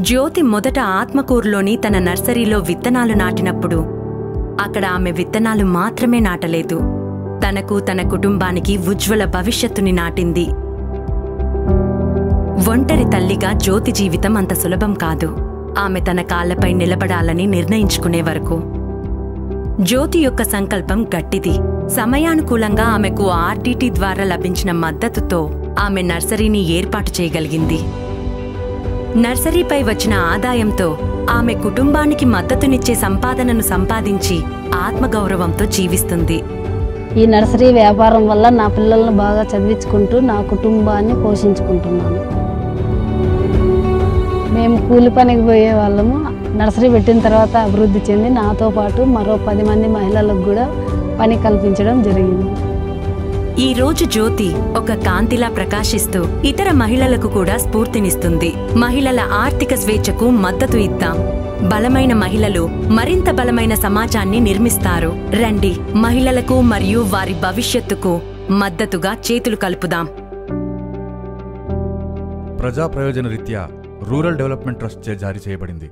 జ్యోతి మొదట ఆత్మకూరులోని తన నర్సరీలో విత్తనాలు నాటినప్పుడు అక్కడ ఆమె విత్తనాలు మాత్రమే నాటలేదు, తనకు తన కుటుంబానికి ఉజ్వల భవిష్యత్తుని నాటింది. ఒంటరి తల్లిగా జ్యోతి జీవితం అంత సులభం కాదు. ఆమె తన కాళ్లపై నిలబడాలని నిర్ణయించుకునే వరకు. జ్యోతి యొక్క సంకల్పం గట్టిది. సమయానుకూలంగా ఆమెకు ఆర్డిటి ద్వారా లభించిన మద్దతుతో ఆమె నర్సరీని ఏర్పాటు చేయగలిగింది. నర్సరీపై వచ్చిన ఆదాయంతో ఆమె కుటుంబానికి మద్దతునిచ్చే సంపాదనను సంపాదించి ఆత్మగౌరవంతో జీవిస్తుంది. ఈ నర్సరీ వ్యాపారం వల్ల నా పిల్లలను బాగా చదివించుకుంటూ నా కుటుంబాన్ని పోషించుకుంటున్నాను. మేము కూలి పనికి పోయే వాళ్ళము. నర్సరీ పెట్టిన తర్వాత అభివృద్ధి చెంది నాతో పాటు మరో 10 మంది మహిళలకు కూడా పని కల్పించడం జరిగింది. ఈ రోజు జ్యోతి ఒక కాంతిలా ప్రకాశిస్తూ ఇతర మహిళలకు కూడా స్ఫూర్తినిస్తుంది. మహిళల ఆర్థిక స్వేచ్ఛకు మద్దతు ఇద్దాం. బలమైన మహిళలు మరింత బలమైన సమాజాన్ని నిర్మిస్తారు. రండి, మహిళలకు మరియు వారి భవిష్యత్తుకు మద్దతుగా చేతులు కలుపుదాం. ప్రజా ప్రయోజన రీత్యా రూరల్ డెవలప్మెంట్ ట్రస్ట్ చే జారీ చేయబడింది.